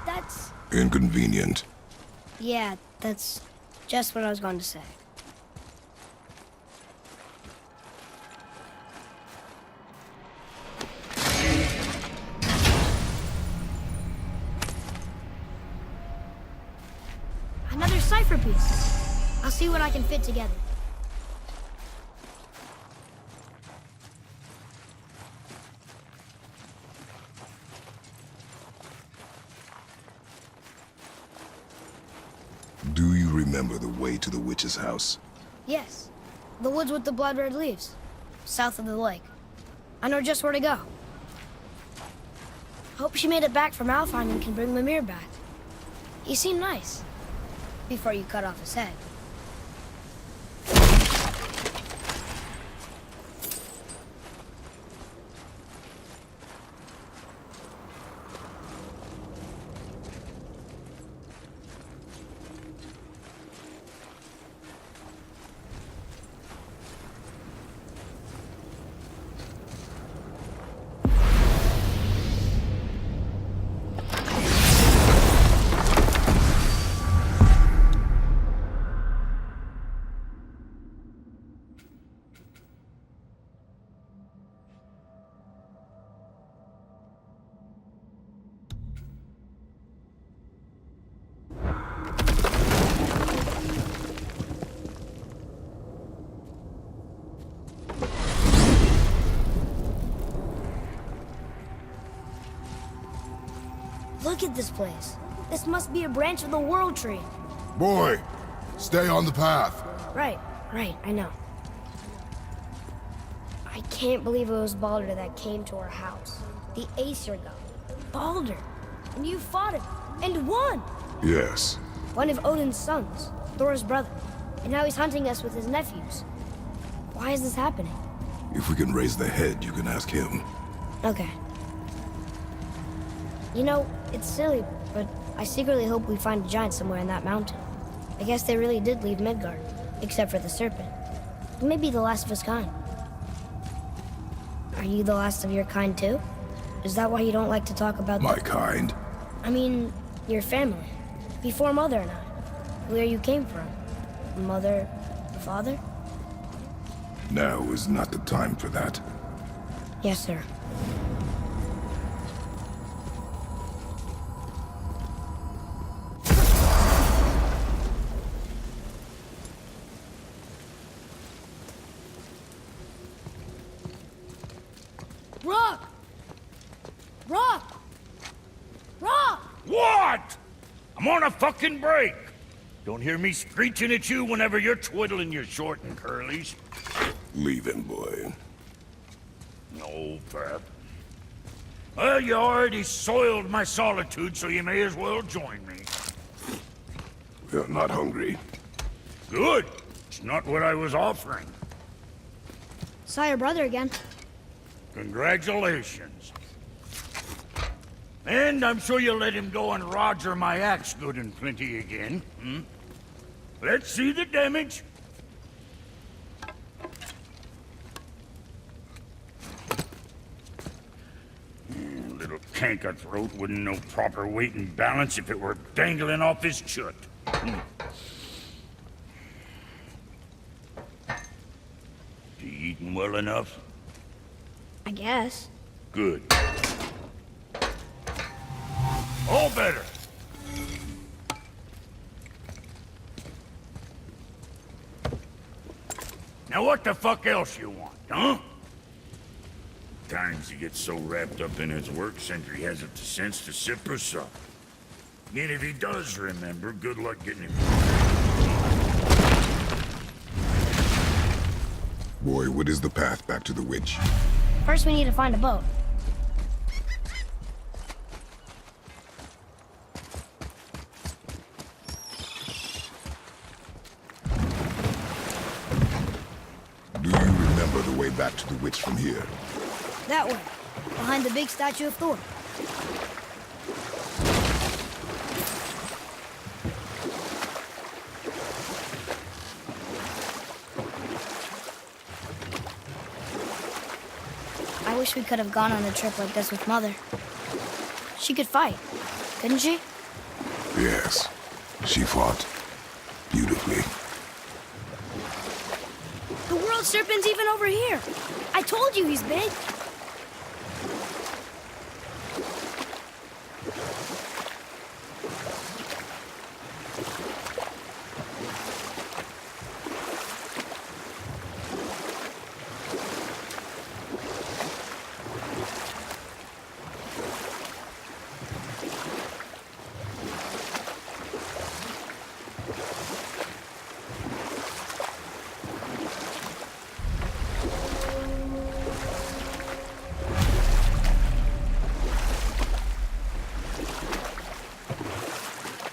that's... Inconvenient. Yeah, that's just what I was going to say. Another cipher piece. I'll see what I can fit together. Do you remember the way to the witch's house? Yes. The woods with the blood-red leaves. South of the lake. I know just where to go. Hope she made it back from Alfheim and can bring Mimir back. He seemed nice. Before you cut off his head. Look at this place. This must be a branch of the World Tree. Boy, stay on the path. Right, I know. I can't believe it was Baldur that came to our house. The Aesir god. Baldur. And you fought him. And won! Yes. One of Odin's sons. Thor's brother. And now he's hunting us with his nephews. Why is this happening? If we can raise the head, you can ask him. Okay. You know, it's silly, but I secretly hope we find a giant somewhere in that mountain. I guess they really did leave Midgard, except for the serpent. He may be the last of his kind. Are you the last of your kind too? Is that why you don't like to talk about My kind? I mean, your family. Before Mother and I. Where you came from. Mother, father? Now is not the time for that. Yes, sir. Rock! Rock! Rock! What? I'm on a fucking break. Don't hear me screeching at you whenever you're twiddling your short and curlies. Leave him, boy. No, Pep. Well, you already soiled my solitude, so you may as well join me. We're not hungry. Good. It's not what I was offering. Saw your brother again. Congratulations. And I'm sure you'll let him go and Roger my axe good and plenty again. Hmm? Let's see the damage. Little canker throat wouldn't know proper weight and balance if it were dangling off his chut. Hmm. You eating well enough? I guess. Good. All better. Now what the fuck else you want, huh? Times he gets so wrapped up in his work, Sentry hasn't the sense to sip or sup. And if he does remember, good luck getting him. Boy, what is the path back to the witch? First we need to find a boat. Do you remember the way back to the witch from here? That way. Behind the big statue of Thor. I wish we could have gone on a trip like this with Mother. She could fight, couldn't she? Yes, she fought beautifully. The world serpent's even over here. I told you he's big.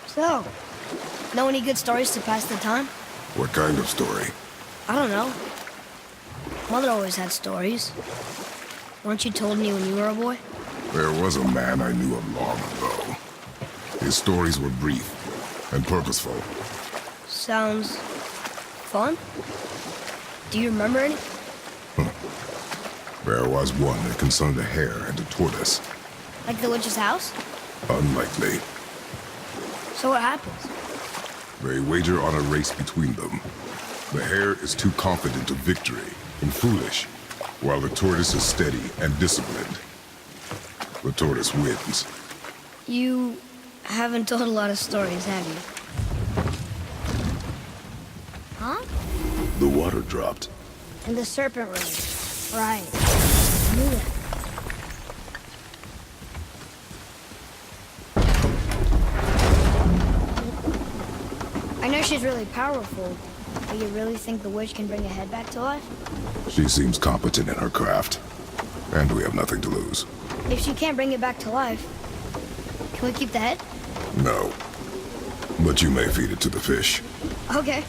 So, know any good stories to pass the time? What kind of story? I don't know. Mother always had stories. Weren't you told me when you were a boy? There was a man I knew of long ago. His stories were brief and purposeful. Sounds fun. Do you remember any? There was one that concerned a hare and a tortoise. Like the witch's house? Unlikely. So what happens? They wager on a race between them. The hare is too confident of victory and foolish, while the tortoise is steady and disciplined. The tortoise wins. You haven't told a lot of stories, have you? Huh? The water dropped. And the serpent rose. Right. I knew that. I know she's really powerful, but you really think the witch can bring a head back to life? She seems competent in her craft, and we have nothing to lose. If she can't bring it back to life, can we keep the head? No. But you may feed it to the fish. Okay.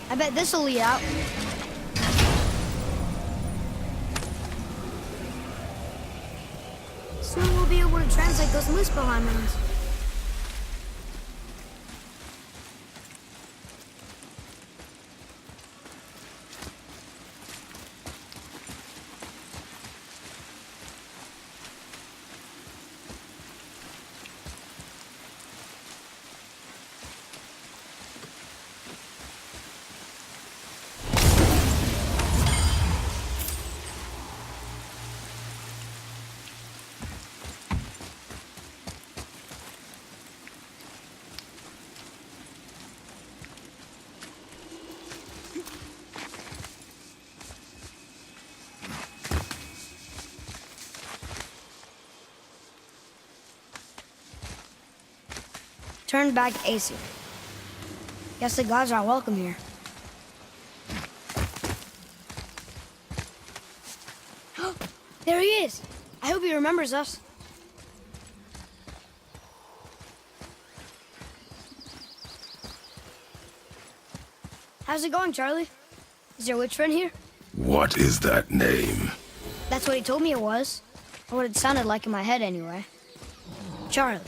I bet this'll lead out. Soon we'll be able to translate those Muspelheim runes. Turn back Aesir. Guess the gods aren't welcome here. There he is! I hope he remembers us. How's it going, Charlie? Is your witch friend here? What is that name? That's what he told me it was. Or what it sounded like in my head, anyway. Charlie.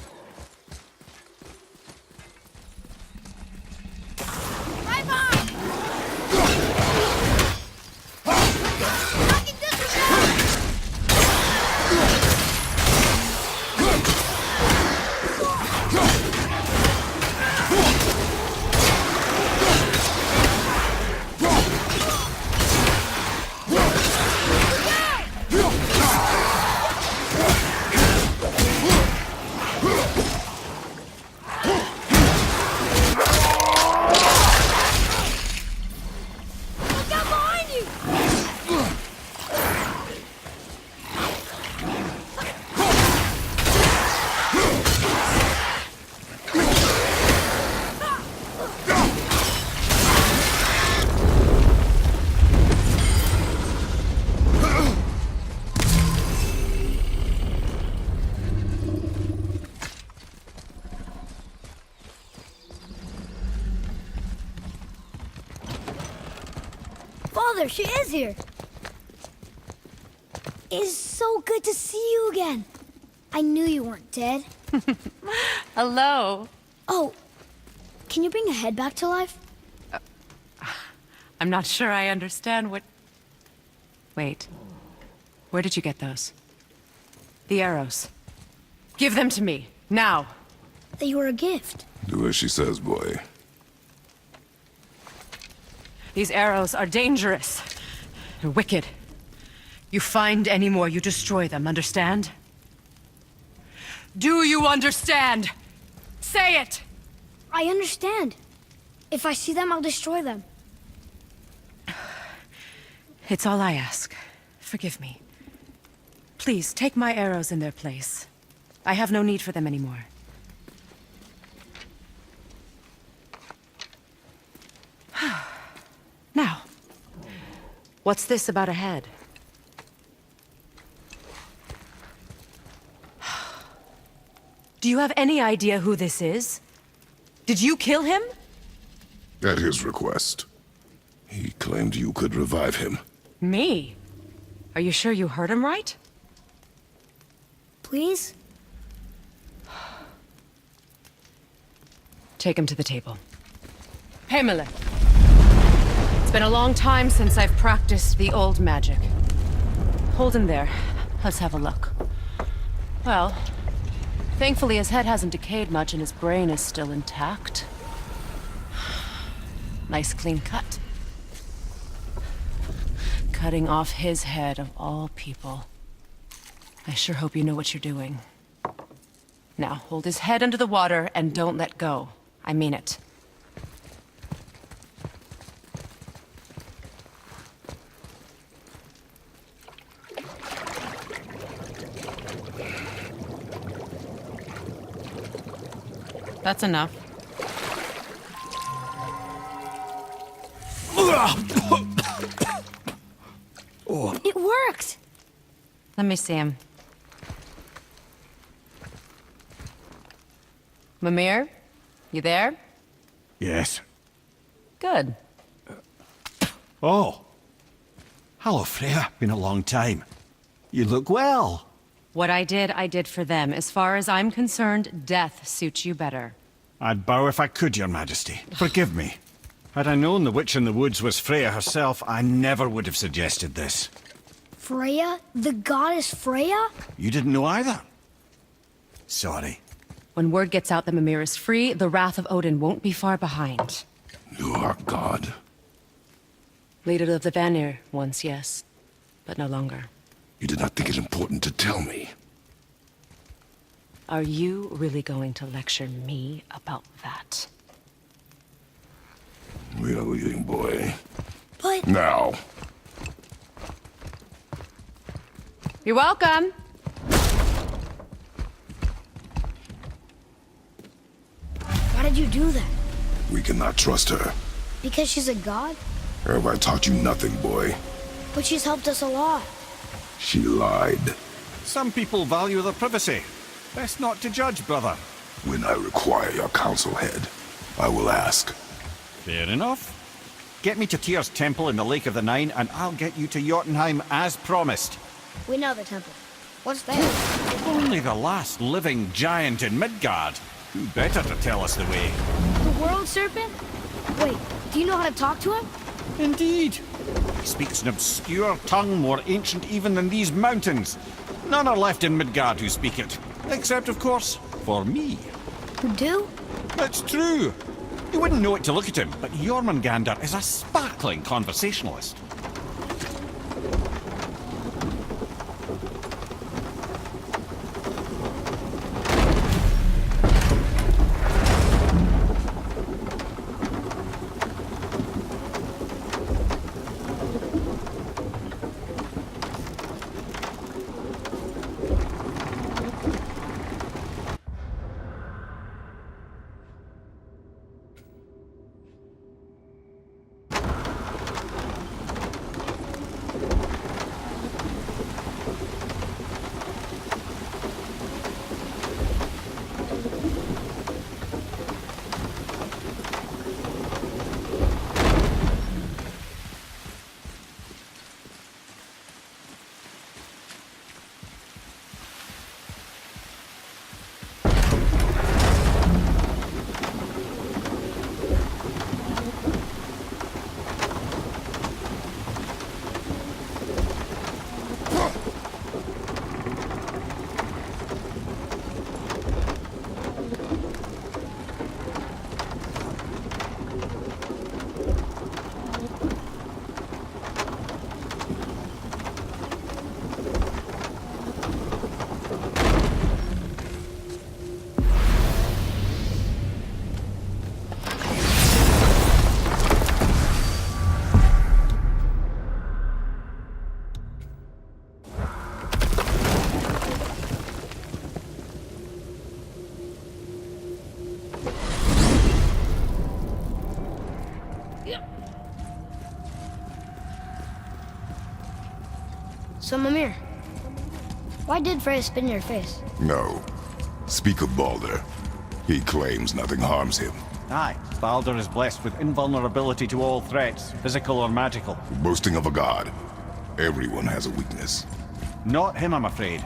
Oh, there she is here. It's so good to see you again. I knew you weren't dead. Hello. Oh, can you bring a head back to life? I'm not sure I understand what... Wait. Where did you get those? The arrows. Give them to me, now. They were a gift. Do as she says, boy. These arrows are dangerous. They're wicked. You find any more, you destroy them, understand? Do you understand? Say it! I understand. If I see them, I'll destroy them. It's all I ask. Forgive me. Please, take my arrows in their place. I have no need for them anymore. Now, what's this about a head? Do you have any idea who this is? Did you kill him? At his request. He claimed you could revive him. Me? Are you sure you heard him right? Please? Take him to the table. Pamela. It's been a long time since I've practiced the old magic. Hold him there. Let's have a look. Well, thankfully his head hasn't decayed much and his brain is still intact. Nice clean cut. Cutting off his head of all people. I sure hope you know what you're doing. Now, hold his head under the water and don't let go. I mean it. That's enough. It worked! Let me see him. Mimir? You there? Yes. Good. Oh. Hello, Freya. Been a long time. You look well. What I did for them. As far as I'm concerned, death suits you better. I'd bow if I could, Your Majesty. Forgive me. Had I known the witch in the woods was Freya herself, I never would have suggested this. Freya? The goddess Freya? You didn't know either? Sorry. When word gets out that Mimir is free, the wrath of Odin won't be far behind. You are God. Leader of the Vanir, once, yes. But no longer. You did not think it important to tell me. Are you really going to lecture me about that? We are leaving, boy. But... Now. You're welcome! Why did you do that? We cannot trust her. Because she's a god? Have I taught you nothing, boy? But she's helped us a lot. She lied. Some people value their privacy. Best not to judge, brother. When I require your counsel head, I will ask. Fair enough. Get me to Tyr's temple in the Lake of the Nine, and I'll get you to Jotunheim as promised. We know the temple. What's there? Only the last living giant in Midgard. Who better to tell us the way? The world serpent? Wait, do you know how to talk to him? Indeed. He speaks an obscure tongue more ancient even than these mountains. None are left in Midgard who speak it. Except, of course, for me. Who do? That's true. You wouldn't know it to look at him, but Jormungandr is a sparkling conversationalist. So, Mimir, why did Freya spit in your face? No. Speak of Baldur. He claims nothing harms him. Aye, Baldur is blessed with invulnerability to all threats, physical or magical. Boasting of a god. Everyone has a weakness. Not him, I'm afraid.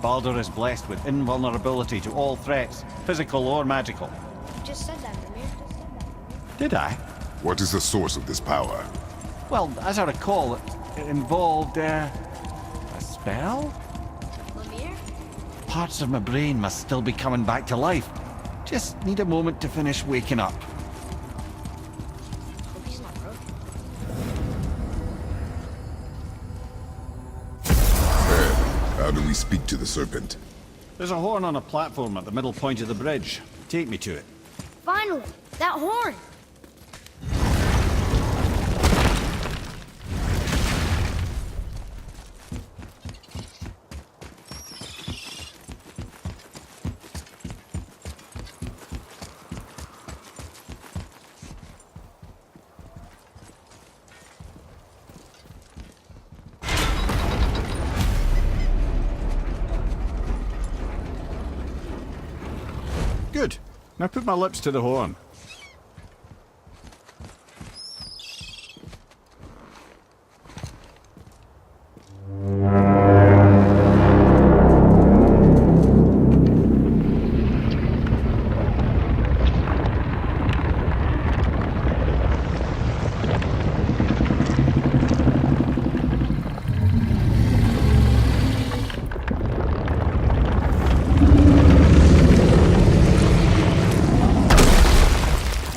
Baldur is blessed with invulnerability to all threats, physical or magical. You just said that, Mimir. Did I? What is the source of this power? Well, as I recall, it involved, a spell? Mimir? Parts of my brain must still be coming back to life. Just need a moment to finish waking up. Hope he's not broken. How do we speak to the serpent? There's a horn on a platform at the middle point of the bridge. Take me to it. Finally! That horn! Good. Now put my lips to the horn.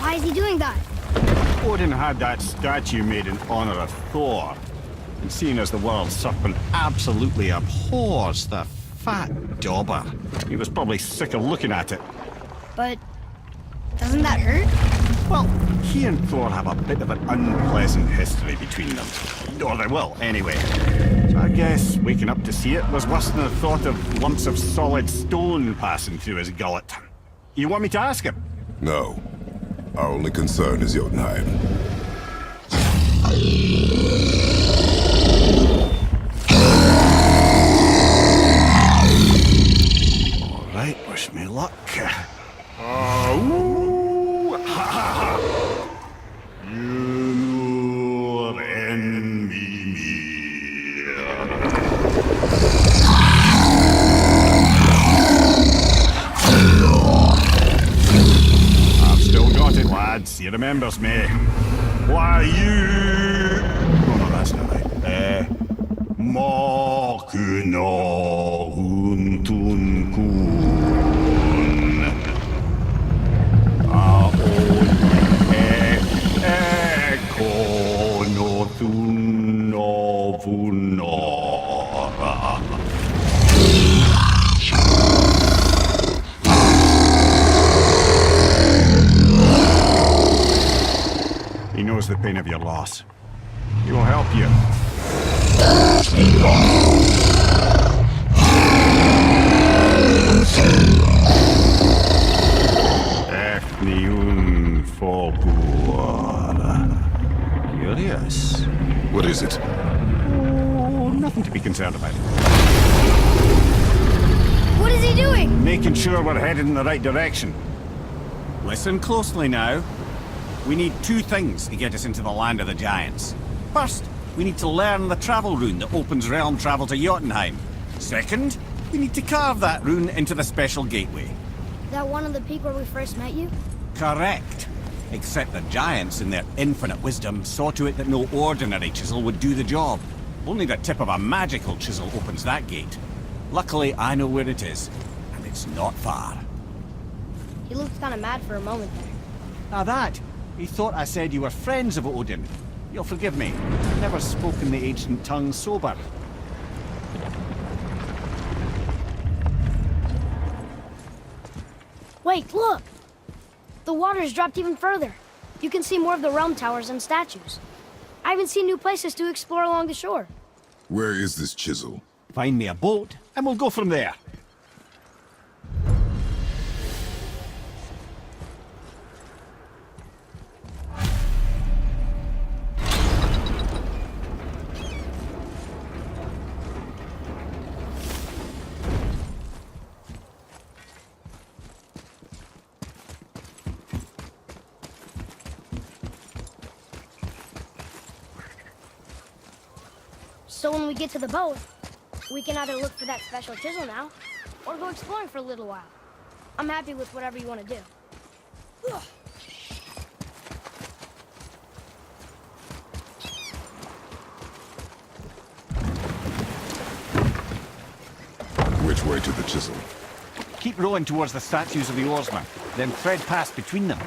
Why is he doing that? Odin had that statue made in honor of Thor. And seeing as the world serpent absolutely abhors the fat dauber, he was probably sick of looking at it. But doesn't that hurt? Well, he and Thor have a bit of an unpleasant history between them. Or they will, anyway. So I guess waking up to see it was worse than the thought of lumps of solid stone passing through his gullet. You want me to ask him? No. Our only concern is Jotunheim. All right, wish me luck. You're enemy. I've still got it, lads. He remembers me. Why you? Oh no, that's not right. Makuna huntun kun. He knows the pain of your loss. He will help you. Efniun Fogur. Curious. What is it? Oh, nothing to be concerned about. What is he doing? Making sure we're headed in the right direction. Listen closely now. We need two things to get us into the land of the giants. First, we need to learn the travel rune that opens realm travel to Jotunheim. Second, we need to carve that rune into the special gateway. That one on the peak where we first met you? Correct. Except the giants, in their infinite wisdom, saw to it that no ordinary chisel would do the job. Only the tip of a magical chisel opens that gate. Luckily, I know where it is, and it's not far. He looked kind of mad for a moment there. Now that, he thought I said you were friends of Odin. You'll forgive me. I've never spoken the ancient tongue sober. Wait, look! The water's dropped even further. You can see more of the realm towers and statues. I haven't seen new places to explore along the shore. Where is this chisel? Find me a boat, and we'll go from there. So when we get to the boat, we can either look for that special chisel now, or go exploring for a little while. I'm happy with whatever you want to do. Ugh. Which way to the chisel? Keep rowing towards the statues of the oarsmen, then thread past between them.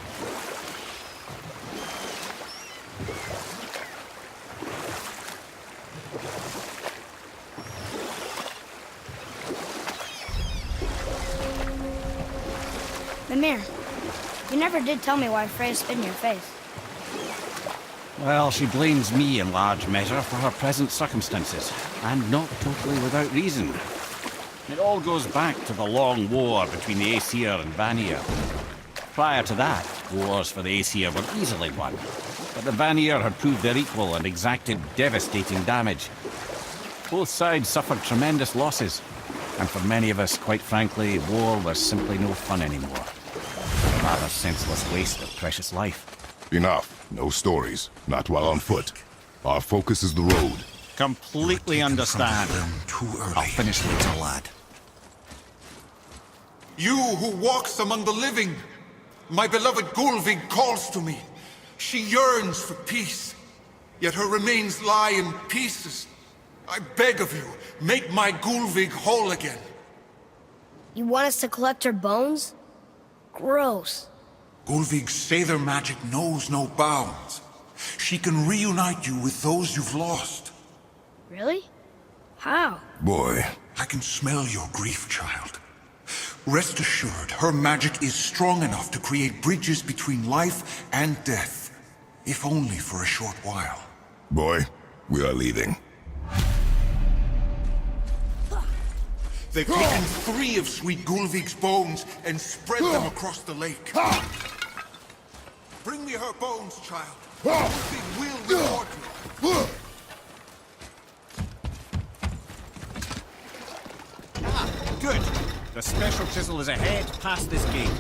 Mimir, you never did tell me why Freya spit in your face. Well, she blames me in large measure for her present circumstances, and not totally without reason. It all goes back to the long war between the Aesir and Vanir. Prior to that, wars for the Aesir were easily won, but the Vanir had proved their equal and exacted devastating damage. Both sides suffered tremendous losses, and for many of us, quite frankly, war was simply no fun anymore. A rather senseless waste of precious life. Enough. No stories. Not while on foot. Our focus is the road. Completely understand. Too early. I'll finish later, lad. You who walks among the living, my beloved Gulvig calls to me. She yearns for peace, yet her remains lie in pieces. I beg of you, make my Gulvig whole again. You want us to collect her bones? Gross. Gulvig's Sather magic knows no bounds. She can reunite you with those you've lost. Really? How? Boy. I can smell your grief, child. Rest assured, her magic is strong enough to create bridges between life and death, if only for a short while. Boy, we are leaving. They've taken 3 of sweet Gulvig's bones and spread them across the lake. Bring me her bones, child. Gulvig will reward you. Good. The special chisel is ahead past this gate.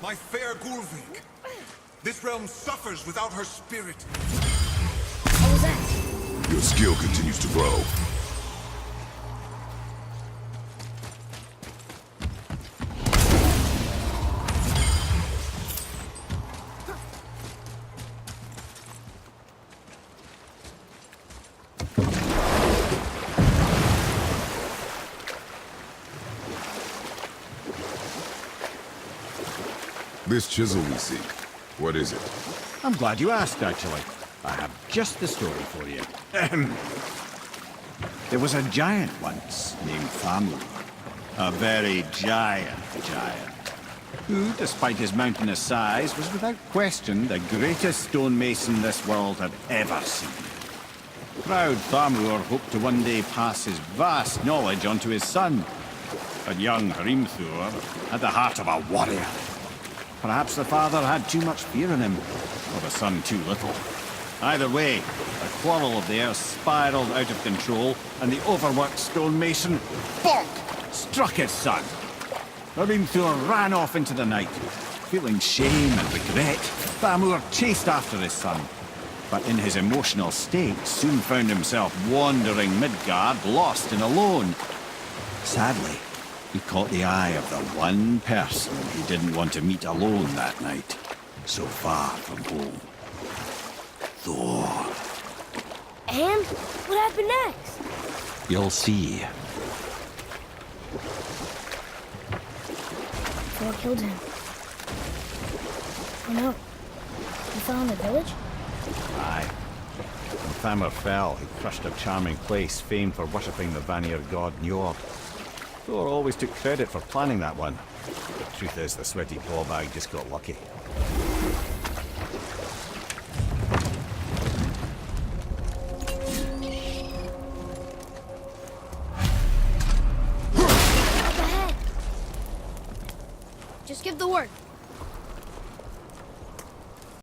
My fair Gulvig. This realm suffers without her spirit. What was that? Your skill continues to grow. This chisel we seek, what is it? I'm glad you asked, actually. I have just the story for you. There was a giant once named Famu. A very giant, who, despite his mountainous size, was without question the greatest stonemason this world had ever seen. Proud Thamur hoped to one day pass his vast knowledge onto his son. But young Hrimthur had the heart of a warrior. Perhaps the father had too much fear in him, or the son too little. Either way, the quarrel of theirs spiraled out of control, and the overworked stonemason, bonk, struck his son. Thor ran off into the night. Feeling shame and regret, Thamur chased after his son, but in his emotional state soon found himself wandering Midgard, lost and alone. Sadly, he caught the eye of the one person he didn't want to meet alone that night, so far from home. Thor. And what happened next? You'll see. Thor killed him. Oh no. He fell in the village? Aye. When Thamur fell, he crushed a charming place famed for worshipping the Vanir god Njord. Thor always took credit for planning that one. The truth is, the sweaty clawbag just got lucky. Up ahead! Just give the word.